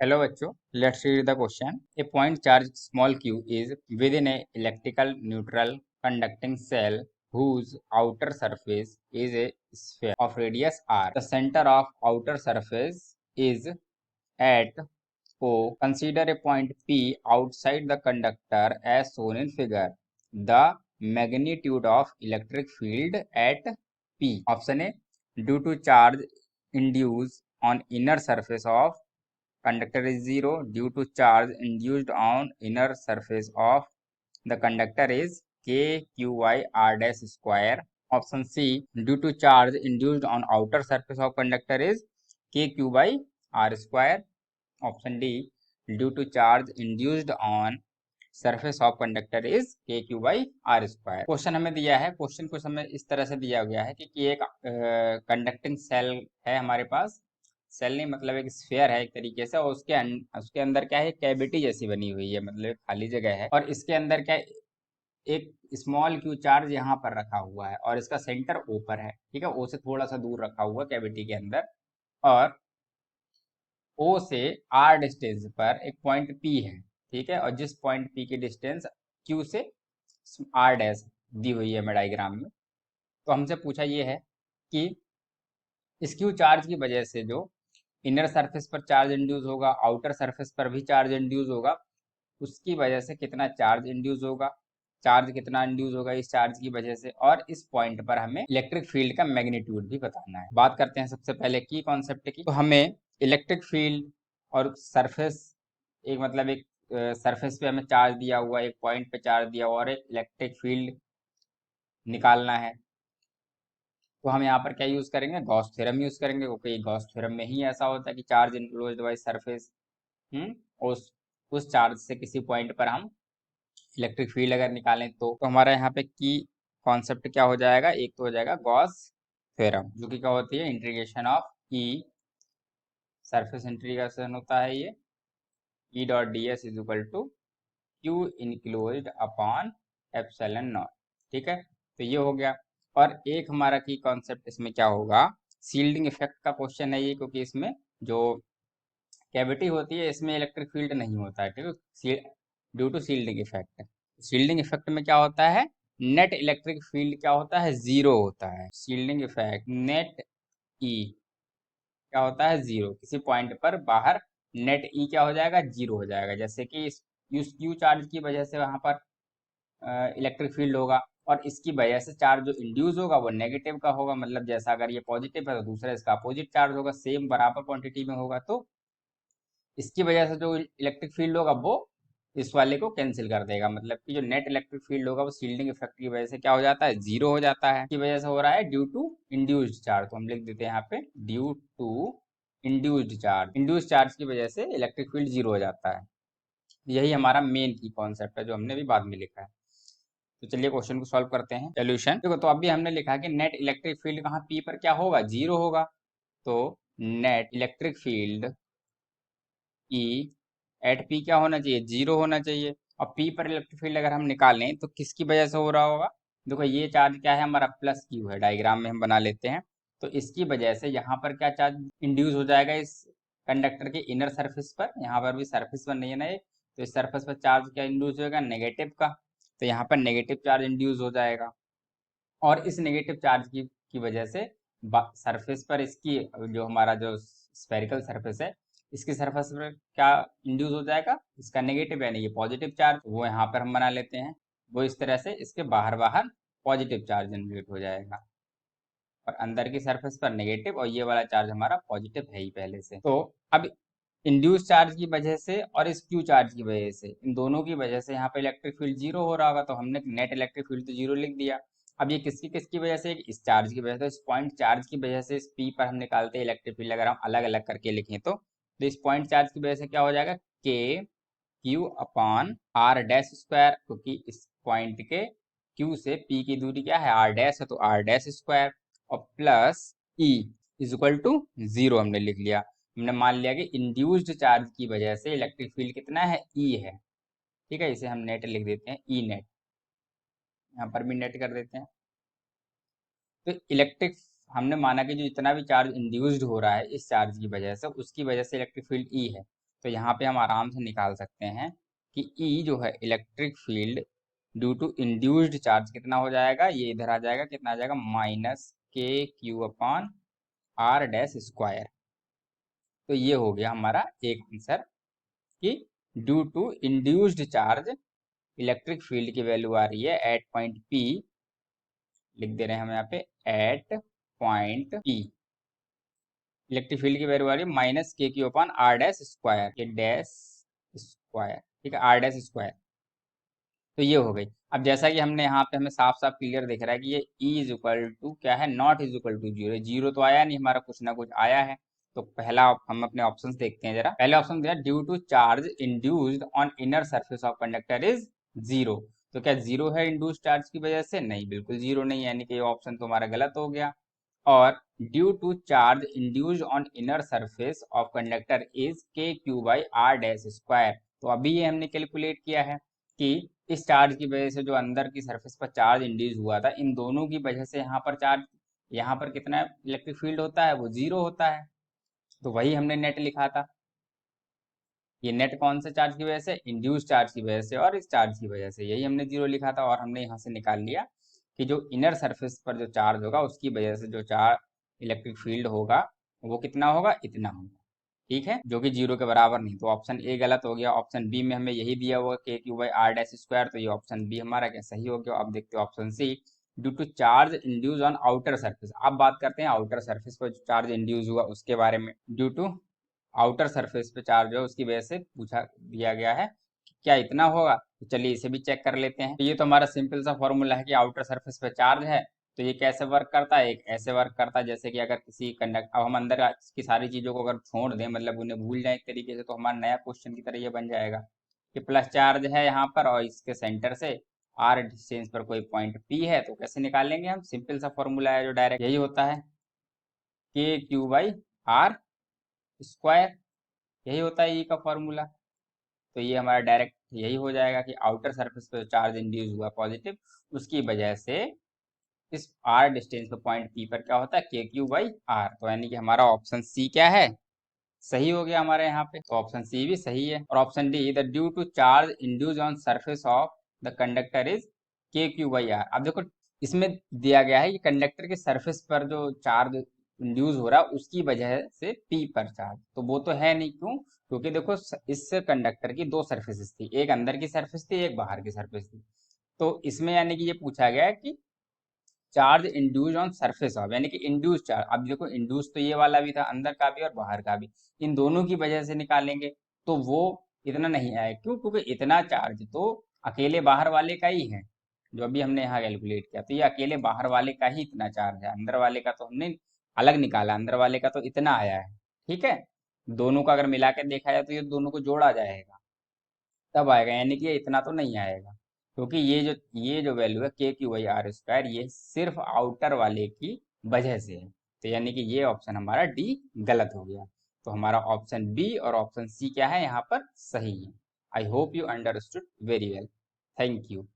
Hello बच्चों, let's read the question. A point charge small q is within a electrical neutral conducting cell whose outer surface is a sphere of radius r. The center of outer surface is at O. Consider a point P outside the conductor as shown in figure. The magnitude of electric field at P. Option A. Due to charge induced on inner surface of conductor is 0 due to charge induced on inner surface of the conductor is kqy r dash square. Option C, due to charge induced on outer surface of conductor is kq by r square. Option D, due to charge induced on surface of conductor is K Q by R square. Question हमें दिया है, question कुछ हमें इस तरह से दिया गया है कि एक कंडक्टिंग सेल है हमारे पास। सेल नहीं मतलब एक स्फीयर है एक तरीके से, और उसके अंदर क्या है, कैविटी जैसी बनी हुई है, मतलब खाली जगह है, और इसके अंदर क्या एक स्मॉल क्यू चार्ज यहाँ पर रखा हुआ है और इसका सेंटर ओ पर है। ठीक है, ओ से थोड़ा सा दूर रखा हुआ कैविटी के अंदर, और ओ से आर डिस्टेंस पर एक पॉइंट पी है। ठीक है, और जिस पॉइंट पी की डिस्टेंस क्यू से आर डैश दी हुई है हमें डायग्राम में। तो हमसे पूछा ये है कि इस क्यू चार्ज की वजह से जो इनर सरफेस पर चार्ज इंड्यूस होगा, आउटर सरफेस पर भी चार्ज इंड्यूस होगा, उसकी वजह से कितना चार्ज इंड्यूस होगा, चार्ज कितना इंड्यूस होगा इस चार्ज की वजह से, और इस पॉइंट पर हमें इलेक्ट्रिक फील्ड का मैग्नीट्यूड भी बताना है। बात करते हैं सबसे पहले की कॉन्सेप्ट की। तो हमें इलेक्ट्रिक फील्ड और सरफेस, एक मतलब एक सरफेस पे हमें चार्ज दिया हुआ, एक पॉइंट पे चार्ज दिया हुआ और एक इलेक्ट्रिक फील्ड निकालना है। तो हम यहाँ पर क्या यूज करेंगे, गॉस थ्योरम यूज करेंगे, क्योंकि गॉस थ्योरम में ही ऐसा होता है कि चार्ज इनक्लोज्ड बाय सरफेस, उस चार्ज से किसी पॉइंट पर हम इलेक्ट्रिक फील्ड अगर निकालें तो हमारा यहाँ पे की कॉन्सेप्ट क्या हो जाएगा, एक तो हो जाएगा गॉस थ्योरम, जो कि क्या होती है, integration of E, surface integration होता है ये, E dot D S is equal to Q enclosed upon epsilon naught. ठीक है, तो ये हो गया। और एक हमारा की कॉन्सेप्ट इसमें क्या होगा, सील्डिंग इफेक्ट का क्वेश्चन है ये, क्योंकि इसमें जो कैविटी होती है इसमें इलेक्ट्रिक फील्ड नहीं होता है। ठीक है, due to shielding effect. Shielding effect में क्या होता है, नेट इलेक्ट्रिक फील्ड क्या होता है, जीरो होता है। सील्डिंग इफेक्ट नेट ई क्या होता है, जीरो। किसी पॉइंट पर बाहर नेट ई क्या हो जाएगा, जीरो हो जाएगा। जैसे कि इस क्यू चार्ज की वजह से वहां पर इलेक्ट्रिक फील्ड होगा, और इसकी वजह से चार्ज जो इंड्यूस होगा वो नेगेटिव का होगा, मतलब जैसा अगर ये पॉजिटिव है तो दूसरा इसका अपोजिट चार्ज होगा, सेम बराबर क्वांटिटी में होगा। तो इसकी वजह से जो इलेक्ट्रिक फील्ड होगा वो इस वाले को कैंसिल कर देगा, मतलब कि जो नेट इलेक्ट्रिक फील्ड होगा वो शील्डिंग इफेक्ट की वजह से क्या हो जाता है, जीरो हो जाता है। की वजह से हो रहा है ड्यू टू इंड्यूस्ड चार्ज, तो हम लिख देते हैं यहाँ पे due to induced charge. Induced charge की वजह से इलेक्ट्रिक फील्ड जीरो हो जाता है। यही हमारा मेन की कॉन्सेप्ट है जो हमने भी बाद में लिखा है। तो चलिए क्वेश्चन को सॉल्व करते हैं। सोल्यूशन देखो, तो अभी हमने लिखा है कि नेट इलेक्ट्रिक फील्ड कहाँ पी पर क्या होगा, जीरो होगा। तो net electric field E at P क्या होना चाहिए, जीरो होना चाहिए। और पी पर इलेक्ट्रिक फील्ड अगर हम निकालें तो किसकी वजह से हो रहा होगा, देखो ये चार्ज क्या है हमारा, प्लस क्यू है, डायग्राम में हम बना लेते हैं। तो इसकी वजह से यहाँ पर क्या चार्ज इंड्यूस हो जाएगा, इस कंडक्टर के इनर सरफेस पर, यहाँ पर भी सरफेस पर नहीं है ना एक, तो इस सरफेस पर चार्ज क्या इंड्यूस होगा, नेगेटिव का। तो यहाँ पर नेगेटिव चार्ज इंड्यूस हो जाएगा, और इस नेगेटिव चार्ज की वजह से सरफेस पर इसकी जो हमारा जो स्फेरिकल सरफेस है, इसकी सरफेस पर क्या इंड्यूस हो जाएगा, इसका नेगेटिव यानी ये पॉजिटिव चार्ज, वो यहाँ पर हम बना लेते हैं। वो इस तरह से इसके बाहर बाहर पॉजिटिव चार्ज जनरेट हो जाएगा, और अंदर की सरफेस पर नेगेटिव, और ये वाला चार्ज हमारा पॉजिटिव है ही पहले से। तो अब इंड्यूस चार्ज की वजह से और इस क्यू चार्ज की वजह से, इन दोनों की वजह से यहाँ पे इलेक्ट्रिक फील्ड जीरो हो रहा होगा, तो हमने नेट इलेक्ट्रिक फील्ड तो जीरो लिख दिया। अब ये किसकी किसकी वजह से, इस चार्ज की वजह से, इस पॉइंट चार्ज की वजह से, इस पी पर हम निकालते हैं इलेक्ट्रिक फील्ड, अगर हम अलग अलग करके लिखें तो इस पॉइंट चार्ज की वजह से क्या हो जाएगा, K Q upon R dash square, क्योंकि इस पॉइंट के क्यू से पी की दूरी क्या है, आर डैश है, तो आर डैश स्क्वायर, और plus E is equal to zero हमने लिख लिया। हमने मान लिया कि इंड्यूस्ड चार्ज की वजह से इलेक्ट्रिक फील्ड कितना है, ई है। ठीक है, इसे हम नेट लिख देते हैं, ई नेट, यहाँ पर भी नेट कर देते हैं। तो इलेक्ट्रिक, हमने माना कि जो इतना भी चार्ज इंड्यूस्ड हो रहा है इस चार्ज की वजह से, उसकी वजह से इलेक्ट्रिक फील्ड ई है। तो यहाँ पे हम आराम से निकाल सकते हैं कि ई जो है electric field due to induced charge कितना हो जाएगा, ये इधर आ जाएगा, कितना आ जाएगा, minus K Q upon R dash square. तो ये हो गया हमारा एक आंसर कि due to induced charge electric field की वैल्यू आ रही है एट पॉइंट पी, लिख दे रहे हैं हम यहाँ पे at point P, electric field की वैल्यू आ रही है minus K Q upon R dash square, ये डैश स्क्वायर, ठीक है, आर डैश स्क्वायर। तो ये हो गई। अब जैसा कि हमने यहाँ पे हमें साफ साफ क्लियर दिख रहा है कि ये E इज इक्वल टू क्या है, naught is equal to zero, zero तो आया नहीं हमारा, कुछ ना कुछ आया है। तो पहला हम अपने ऑप्शंस देखते हैं जरा। पहले ऑप्शन दिया due to charge induced on inner surface of conductor is zero. तो क्या जीरो है इंड्यूस्ड चार्ज की वजह से? नहीं, बिल्कुल जीरो नहीं है, यानी कि ये ऑप्शन तो हमारा गलत हो गया। और due to charge induced on inner surface of conductor is K Q by R dash square. तो अभी ये हमने कैलकुलेट किया है कि इस चार्ज की वजह से जो अंदर की सरफेस पर चार्ज इंड्यूस हुआ था, इन दोनों की वजह से यहाँ पर चार्ज, यहाँ पर कितना इलेक्ट्रिक फील्ड होता है, वो जीरो होता है। तो वही हमने नेट लिखा था। ये नेट कौन से चार्ज की वजह से? इंड्यूस चार्ज की वजह से और इस चार्ज की वजह से, यही हमने जीरो लिखा था। और हमने यहाँ से निकाल लिया कि जो इनर सरफेस पर जो चार्ज होगा उसकी वजह से जो चार्ज इलेक्ट्रिक फील्ड होगा वो कितना होगा, इतना होगा, ठीक है, जो कि जीरो के बराबर नहीं। तो ऑप्शन ए गलत हो गया। ऑप्शन बी में हमें यही दिया हुआ K Q by R dash square, तो ये ऑप्शन बी हमारा क्या सही हो गया। अब देखते हैं option C, due to charge induce on outer surface. अब बात करते हैं आउटर सरफेस पर जो चार्ज इंड्यूस हुआ उसके बारे में। ड्यू टू आउटर सरफेस पे चार्ज है उसकी वजह से पूछा दिया गया है कि क्या इतना होगा। तो चलिए इसे भी चेक कर लेते हैं। तो ये तो हमारा सिंपल सा फॉर्मूला है कि आउटर सरफेस पे चार्ज है, तो ये कैसे वर्क करता है, एक ऐसे वर्क करता है जैसे कि अगर किसी कंडक्ट, अब हम अंदर की सारी चीजों को अगर छोड़ दें, मतलब उन्हें भूल जाए एक तरीके से, तो हमारा नया क्वेश्चन की तरह ये बन जाएगा कि प्लस चार्ज है यहाँ पर और इसके सेंटर से आर डिस्टेंस पर कोई पॉइंट पी है। तो कैसे निकालेंगे हम, सिंपल सा फॉर्मूला है जो डायरेक्ट यही होता है, के क्यू बाई आर स्क्वायर, यही होता है ई का फॉर्मूला। तो ये हमारा डायरेक्ट यही हो जाएगा कि आउटर सरफेस पे चार्ज इंड्यूस हुआ पॉजिटिव, उसकी वजह से इस आर डिस्टेंस पे पॉइंट पी पर क्या होता है, के क्यू बाई आर। तो यानी कि हमारा ऑप्शन सी क्या है, सही हो गया हमारे यहाँ पे। तो ऑप्शन सी भी सही है। और option D, the due to charge induce on surface of the conductor is K Q by R. अब देखो इसमें दिया गया है कि कंडक्टर के सरफेस पर जो चार्ज इंड्यूस हो रहा है उसकी वजह से पी पर चार्ज, तो वो तो है नहीं। क्यों? क्योंकि देखो इस कंडक्टर की दो सरफेसेस थी, एक अंदर की सरफेस थी, एक बाहर की सरफेस थी। तो इसमें यानी कि ये पूछा गया है कि charge induce on surface of, यानी कि इंड्यूस चार्ज। अब देखो इंड्यूस तो ये वाला भी था, अंदर का भी और बाहर का भी, इन दोनों की वजह से निकालेंगे तो वो इतना नहीं आएगा। क्यों? क्योंकि इतना चार्ज तो अकेले बाहर वाले का ही है, जो अभी हमने यहाँ कैलकुलेट किया, तो ये अकेले बाहर वाले का ही इतना चार्ज है, अंदर वाले का तो हमने अलग निकाला, अंदर वाले का तो इतना आया है, ठीक है। दोनों का अगर मिला के देखा जाए तो ये दोनों को जोड़ा जाएगा तब आएगा, यानी कि ये इतना तो नहीं आएगा। क्योंकि ये जो वैल्यू है के क्यू बाई आर स्क्वायर, ये सिर्फ आउटर वाले की वजह से है। तो यानी कि ये ऑप्शन हमारा डी गलत हो गया। तो हमारा ऑप्शन बी और ऑप्शन सी क्या है यहाँ पर, सही है। I hope you understood very well. Thank you.